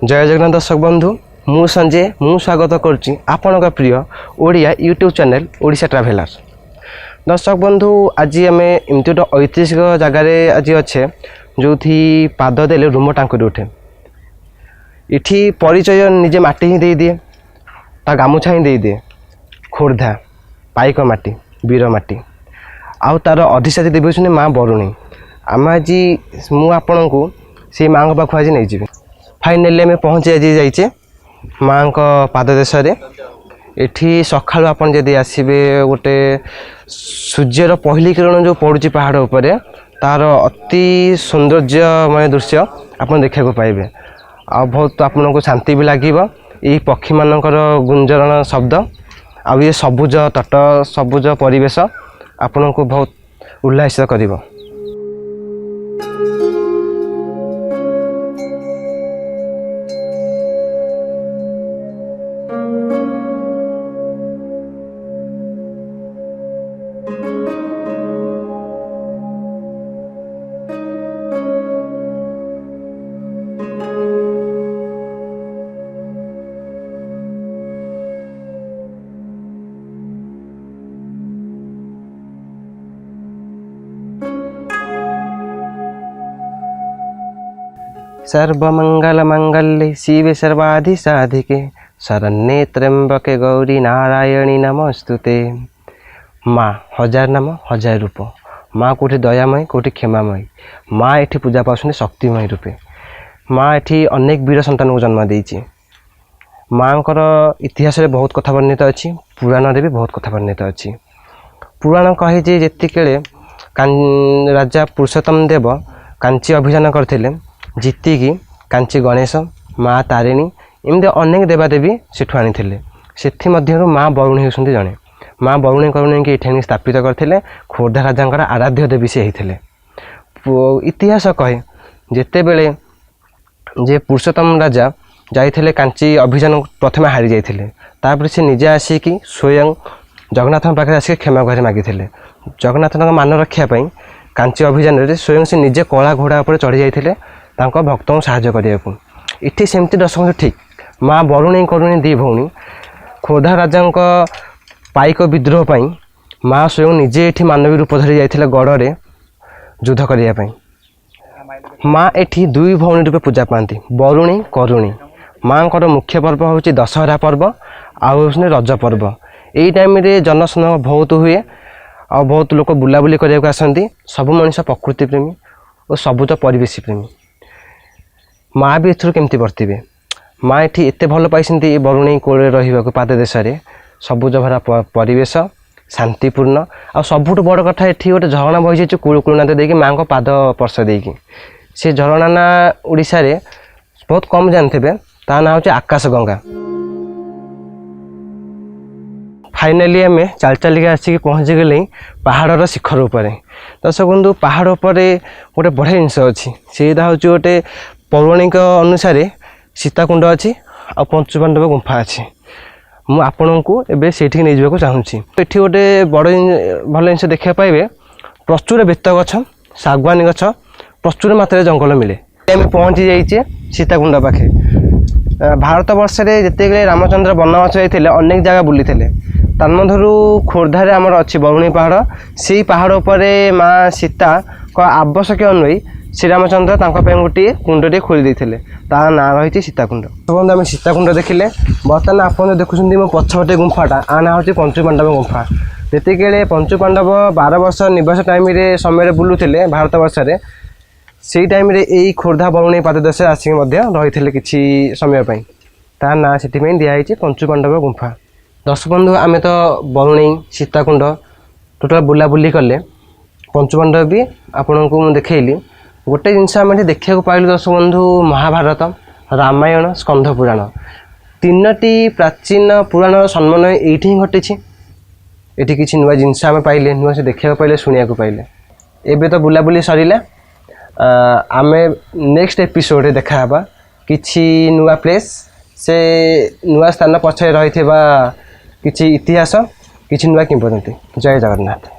जय जगन्नाथ दर्शक बंधु मु संजय मु स्वागत करुच्ची आपण प्रिय ओडिया यूट्यूब चैनल ओडिशा ट्राभेलर। दर्शक बंधु आज आम एमती गोटे ऐतिहासिक जगार आज अच्छे जो पाद देले रूम टांकुरी उठे। इठी परिचय निजे माटी ही दे दिए ता गामुछा ही दे दिए खोर्धा पाइक माटी वीर माटी आउ तार अधिष्ठात्री देवी होती माँ बरुणी। आम आज मुझे को से माँ पाख आज नहीं जी फाइनाली आम पहुँची आज जाइए माँ पाददेश एठी सकाळु आपन जदि आसबे गोटे सूर्यर पहली किरण जो पड़ुची पहाड़ उपरे तार अति सौंदर्यमय दृश्य आपन देखा को पाइबे। आ बहुत आपन को शांति भी लगे यही पक्षी मानकर गुंजरण शब्द आ ये सबुज तट सबुज परिवेश आपन को बहुत उल्लासित करिवो। सर्वमंगल मंगल्ये शिवे सर्वाधि साधिके शरण्ये त्र्यंबके गौरी नारायणी नमस्तुते। माँ हजार नाम हजार रूप माँ कोठी दयामय कोठी क्षमामय माँ एठी पूजा पाउछने शक्तिमय रूपे। माँ एठी अनेक वीर संतान को जन्म देइछि। माँ इतिहास में बहुत कथा वर्णित अच्छी पुराण भी बहुत कथा वर्णित अच्छी। पुराण कहे जे जेतिकेले राजा पुरुषोत्तम देव कांची अभियान करथिले जीतिकी कांची गणेश माँ तारिणी एमती अनेक देवादेवी सेठू आनी से माँ बरुणी होती जड़े। माँ बरुणी करुणी की ये स्थापित करते खोर्धा राजा आराध्य देवी से होते। इतिहास कहे जिते बेले जे पुरुषोत्तम राजा जाइए कांची अभियान प्रथम हारी जाते से निजे आसिकी स्वयं जगन्नाथ पाखे आसिक क्षमा गुहारी मागी जगन्नाथ मान रखापी कांची अभियान में स्वयं से निजे कला घोड़ा पर चढ़ी जाते भक्त को साहाय्य करने को। इटी सेमती दर्शक ठीक माँ बरुणी करुणी दी भौणी खोर्धा राजा पाइक विद्रोह पर माँ स्वयं निजे ये मानवी रूप धरी जाते गढ़ में युद्ध करने। माँ एठी दुई भौणी रूपे पूजा पाती बरुणी करुणी। माँ को मुख्य पर्व हूँ दशहरा पर्व आउ रज पर्व। यही टाइम जनसमागम बहुत हुए आ बहुत लोग बुलाबुली करने आसती। सब मनीष प्रकृति प्रेमी और सबुज परिवेश प्रेमी। माँ भी एथुर केमती बर्तिबे। माँ एठी एते भल पाइसेंती बरुणी कोल रहिबा पाद देश सबुज भरा परिवेश शांतिपूर्ण आ सबुठ बड़ कथा एठी गोटे झरणा बही जाइए कुलकुलनाथ देकी माँ को पाद स्पर्श देकी। से झरणा ना ओडिशा रे बहुत कम जानते ता ना हूँ आकाश गंगा। फाइनाली आम चल चलिक आसिक पहुँची गले पहाड़र शिखर उपरे। दर्शक बंधु पहाड़ उपरे गोटे बढ़िया जिनस अच्छी सेटा हूँ गोटे पौराणिक अनुसार सीताकुंड अच्छी आ पंचुपांडव गुंफा अच्छी। मु आपण को एबे सेठी नहीं जावाक चाहूँगी। एठी गोटे बड़ भल जिनस देखा पाइबे प्रचुर बेत गछ शागवानी गछ प्रचुर मात्रा जंगल मिले। आम पहुँची जाइए सीताकुंड पाखे। भारत वर्ष में जिते रामचंद्र वनवास जाते अनेक जगह बुली तन्मधु खोर्धार आमर अच्छी बरुणी पहाड़ से पहाड़ पर माँ सीता को आवश्यक अनुई श्रीरामचंद्र गोटे कुंडटे खोली देते ना रही सीताकुंड। बंधु आम सीताकुंड देखिले बर्तमान आप देखुं मो पछपटे गुंफाटा आ ना हूँ पंचुपांडव गुंफा। जिते पंचुपांडव 12 वर्ष निवास टाइम समय बुलूले भारत वर्ष में से टाइम यही खोर्धा बरुणी पाददेश आसिक रही किसी समय ता ना से दिखाई पंचुपांडव गुंफा। दर्शक बंधु आम तो बरुणी सीताकुंड टोटाल बुलाबुली कले पंचुपांडव भी आपण को देखली। गोटे जिनस आम देखा पाइलु दर्शक बंधु महाभारत रामायण स्कंध पुराण तीनोटी प्राचीन पुराण सम्मानय ये घटी। ये किसी नुआ जिनस आम पाइले नुआ से देखा पाइले शुणा पाइले। एबे तो बुलाबुली सरिला आम नेक्स्ट एपिसोड देखा किसी नुआ प्लेस से नुआ स्थान पछे रही किसी इतिहास किसी नुआ किंवदंती। जय जगन्नाथ।